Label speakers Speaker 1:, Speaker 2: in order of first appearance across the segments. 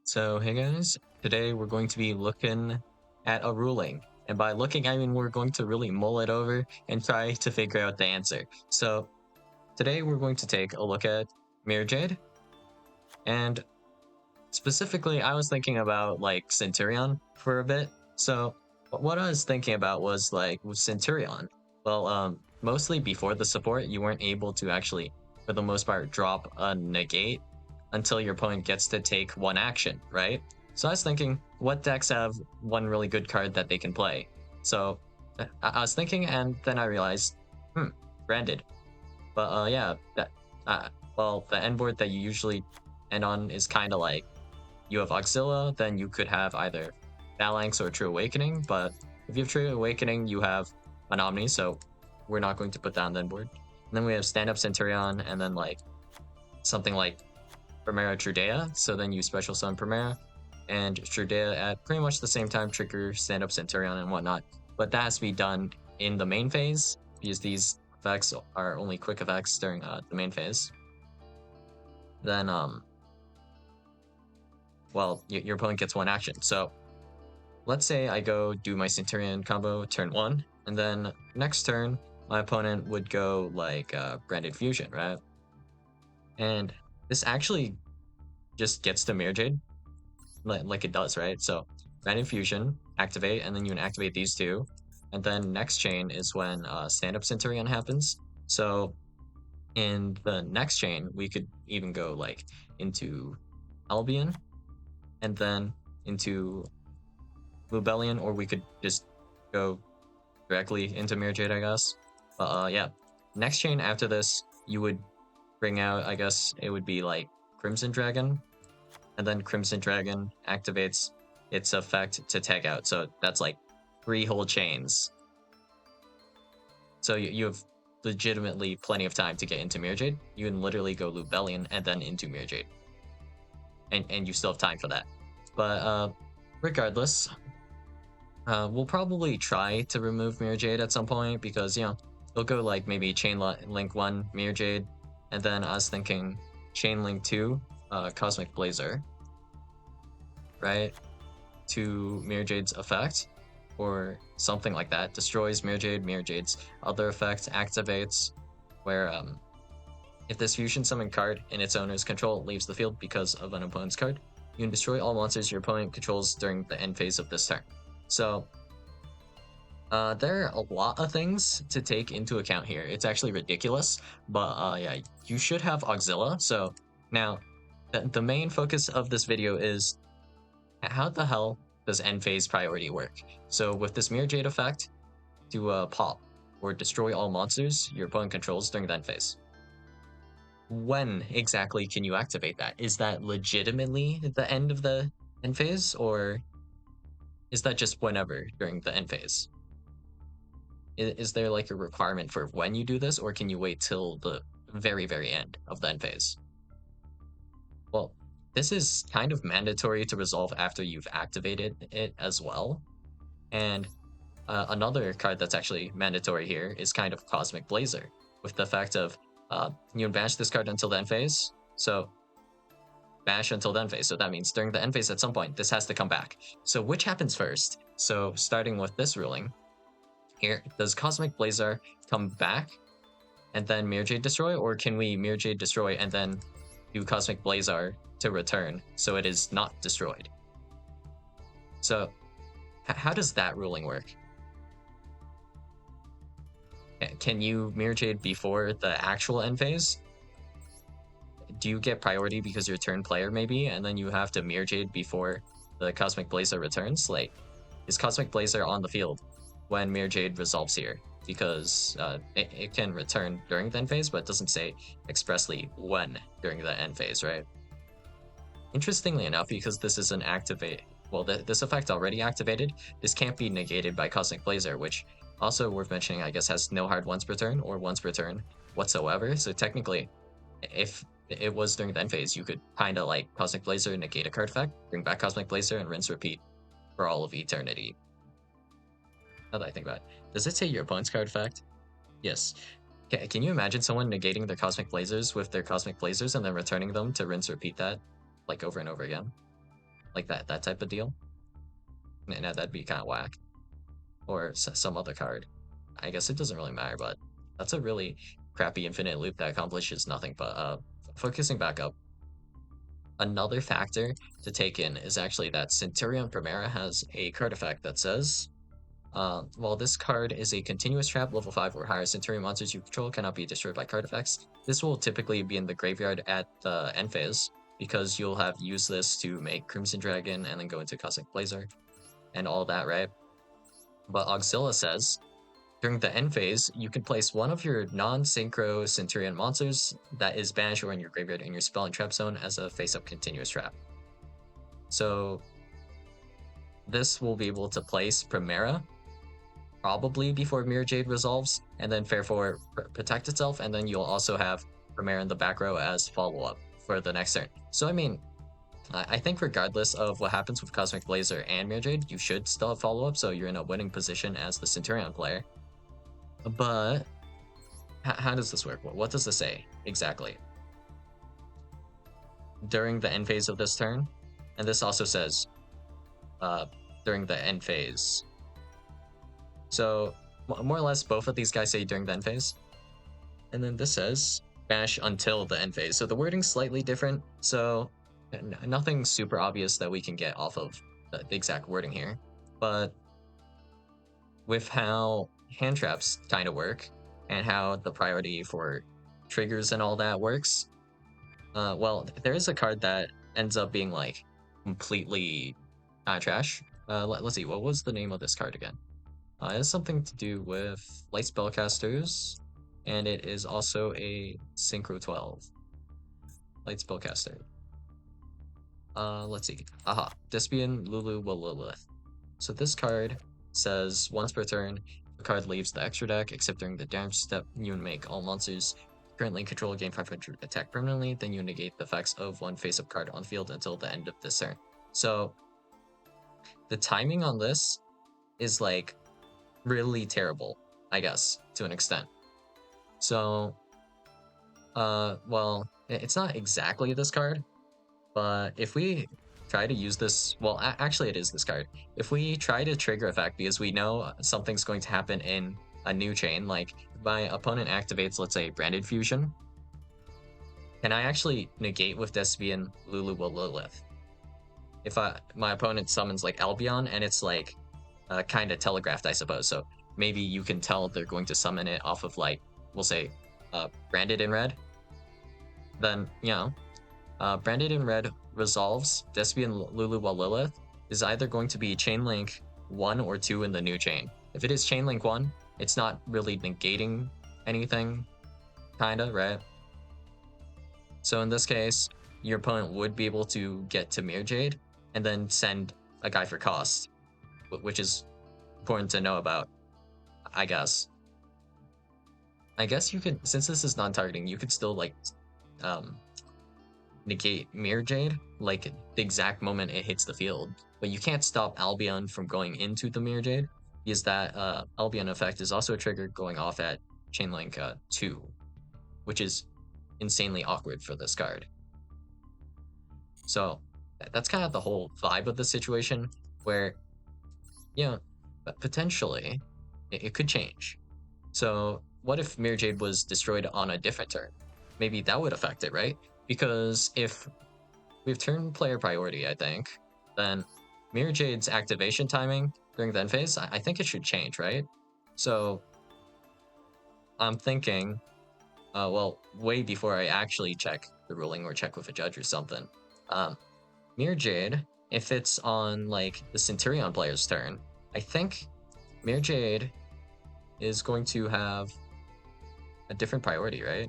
Speaker 1: So, hey guys, today we're going to be looking at a ruling. And by looking, I mean we're going to really mull it over and try to figure out the answer. So, today we're going to take a look at Mirror Jade. And specifically, I was thinking about like Centurion for a bit. So, what I was thinking about was like with Centurion. Well, mostly before the support, you weren't able to actually, for the most part, drop a negate until your opponent gets to take one action, right? So I was thinking, what decks have one really good card that they can play? So I was thinking, and then I realized, branded. But yeah, uh, well, the end board that you usually end on is kind of like you have Auxilla, then you could have either Phalanx or True Awakening. But if you have True Awakening, you have an Omni, so we're not going to put that on the end board. And then we have Stand Up Centurion, and then like something like Primera Trudea, so then you special summon Primera and Trudea at pretty much the same time trigger Stand Up Centurion and whatnot. But that has to be done in the main phase because these effects are only quick effects during the main phase. Then, well, your opponent gets one action. So let's say I go do my Centurion combo turn 1, and then next turn, my opponent would go like Branded Fusion, right? And this actually just gets to Mirror Jade like it does, right? So Branded Fusion, activate, and then you can activate these two. And then next chain is when Stand Up Centurion happens. So in the next chain, we could even go like into Albion and then into Lubellion, or we could just go directly into Mirror Jade, I guess. But yeah, next chain after this, you would bring out, I guess it would be like Crimson Dragon, and then Crimson Dragon activates its effect to tag out. So that's like 3 whole chains. So you have legitimately plenty of time to get into Mirror Jade. You can literally go Lubellion and then into Mirror Jade. And you still have time for that. But regardless, we'll probably try to remove Mirror Jade at some point because, you know, they'll go like maybe Chain Link 1, Mirror Jade, and then I was thinking Chain Link 2, Cosmic Blazer, right? To Mirror Jade's effect, or something like that. Destroys Mirror Jade's other effect activates, where if this fusion summon card in its owner's control leaves the field because of an opponent's card, you can destroy all monsters your opponent controls during the end phase of this turn. So there are a lot of things to take into account here. It's actually ridiculous, but yeah, you should have Auxilla. So now, the main focus of this video is how the hell does end phase priority work? So with this Mirror Jade effect, to pop or destroy all monsters your opponent controls during the end phase. When exactly can you activate that? Is that legitimately the end of the end phase, or is that just whenever during the end phase? Is there like a requirement for when you do this, or can you wait till the very, very end of the end phase? Well, this is kind of mandatory to resolve after you've activated it as well. And another card that's actually mandatory here is kind of Cosmic Blazer, with the fact of you can bash this card until the end phase. So bash until the end phase. So that means during the end phase at some point, this has to come back. So which happens first? So starting with this ruling here, does Cosmic Blazer come back and then Mirror Jade destroy, or can we Mirror Jade destroy and then do Cosmic Blazer to return so it is not destroyed? So how does that ruling work? Can you Mirror Jade before the actual end phase? Do you get priority because you're turn player maybe, and then you have to Mirror Jade before the Cosmic Blazer returns? Like, is Cosmic Blazer on the field when Mirror Jade resolves here? Because it can return during the end phase, but it doesn't say expressly when during the end phase, right? Interestingly enough, because this is an activate, well, this effect already activated, this can't be negated by Cosmic Blazer, which also worth mentioning, I guess, has no hard once per turn or once per turn whatsoever. So technically, if it was during the end phase, you could kind of like Cosmic Blazer, negate a card effect, bring back Cosmic Blazer, and rinse repeat for all of eternity. Now that I think about it, does it say your opponent's card effect? Yes. Can you imagine someone negating their Cosmic Blazers with their Cosmic Blazers and then returning them to rinse repeat that like over and over again? like that type of deal. Now that'd be kind of whack. Or some other card. I guess it doesn't really matter, but that's a really crappy infinite loop that accomplishes nothing. But focusing back up, another factor to take in is actually that Centurion Primera has a card effect that says, while this card is a continuous trap, level 5 or higher, Centurion monsters you control cannot be destroyed by card effects. This will typically be in the graveyard at the end phase, because you'll have used this to make Crimson Dragon and then go into Cosmic Blazer and all that, right? But Auxilla says, during the end phase, you can place one of your non-synchro Centurion monsters that is banished or in your graveyard in your spell and trap zone as a face-up continuous trap. So this will be able to place Primera probably before Mirror Jade resolves, and then therefore protect itself, and then you'll also have Primera in the back row as follow-up for the next turn. So I mean, I think regardless of what happens with Cosmic Blazer and Mirror Jade, you should still have follow-up, so you're in a winning position as the Centurion player. But how does this work? What does this say exactly? During the end phase of this turn, and this also says during the end phase. So more or less both of these guys say during the end phase. And then this says banish until the end phase. So the wording's slightly different. So nothing super obvious that we can get off of the exact wording here. But with how hand traps kind of work and how the priority for triggers and all that works, well, there is a card that ends up being like completely trash. Let's see, what was the name of this card again? It has something to do with light spellcasters, and it is also a Synchro 12 light spellcaster. Let's see. Aha, Despian Lulu Lilith. So this card says once per turn, the card leaves the extra deck, except during the damage step, you make all monsters currently control gain 500 attack permanently, then you negate the effects of one face-up card on field until the end of this turn. So the timing on this is like really terrible, I guess, to an extent. So, well, it's not exactly this card, but if we try to use this, well, actually it is this card. If we try to trigger effect because we know something's going to happen in a new chain, like my opponent activates, let's say, Branded Fusion, can I actually negate with Despian Lulu Lilith? If my opponent summons like Albion and it's like kind of telegraphed, I suppose. So maybe you can tell they're going to summon it off of like, we'll say, Branded in Red. Then, you know, Branded in Red resolves Despian Lulu Lilith is either going to be Chainlink 1 or 2 in the new chain. If it is Chainlink 1, it's not really negating anything, kinda, right? So in this case, your opponent would be able to get to Mirror Jade and then send a guy for cost, which is important to know about, I guess. I guess you could, since this is non-targeting, you could still like negate Mirror Jade like the exact moment it hits the field, but you can't stop Albion from going into the Mirror Jade because that Albion effect is also a trigger going off at Chainlink 2, which is insanely awkward for this card. So that's kind of the whole vibe of the situation where, you know, potentially it could change. So what if Mirror Jade was destroyed on a different turn? Maybe that would affect it, right? Because if we've turned player priority, I think, then Mirror Jade's activation timing during the end phase, I think it should change, right? So I'm thinking, well, way before I actually check the ruling or check with a judge or something, Mirror Jade, if it's on like the Centurion player's turn, I think Mirror Jade is going to have a different priority, right?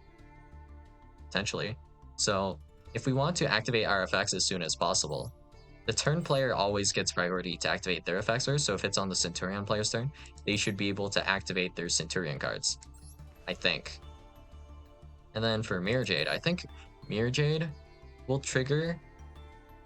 Speaker 1: Potentially. So if we want to activate our effects as soon as possible, the turn player always gets priority to activate their effects first. So if it's on the Centurion player's turn, they should be able to activate their Centurion cards, I think. And then for Mirror Jade, I think Mirror Jade will trigger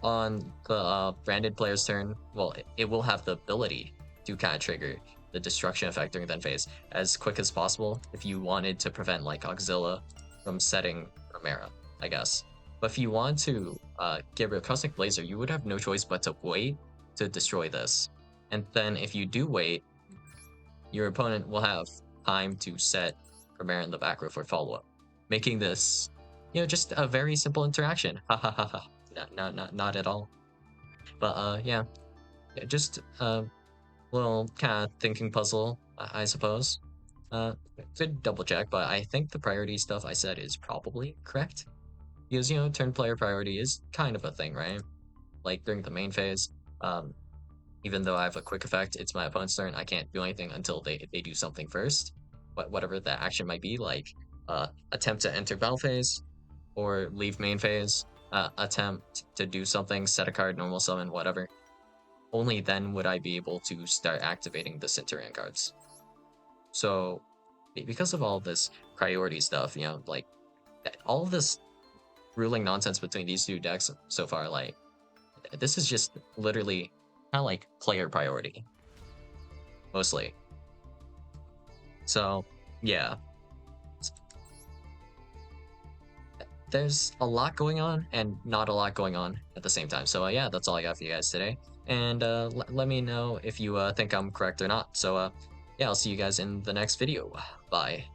Speaker 1: on the branded player's turn. Well, it will have the ability to kind of trigger the destruction effect during the end phase as quick as possible if you wanted to prevent like Auxilla from setting Primera, I guess. But if you want to get rid of Cosmic Blazer, you would have no choice but to wait to destroy this. And then if you do wait, your opponent will have time to set Primarina in the back row for follow-up, making this, just a very simple interaction. Ha ha ha ha. Not at all. But yeah, just a little kind of thinking puzzle, I suppose. Could double check, but I think the priority stuff I said is probably correct. Because, turn player priority is kind of a thing, right? Like during the main phase, even though I have a quick effect, it's my opponent's turn. I can't do anything until they do something first. Whatever that action might be, like attempt to enter battle phase or leave main phase, attempt to do something, set a card, normal summon, whatever. Only then would I be able to start activating the Centurion cards. So, because of all this priority stuff, like all of this ruling nonsense between these two decks so far, like this is just literally kind of like player priority, mostly. So, yeah. There's a lot going on and not a lot going on at the same time. So, yeah, that's all I got for you guys today. And let me know if you think I'm correct or not. So, yeah, I'll see you guys in the next video. Bye.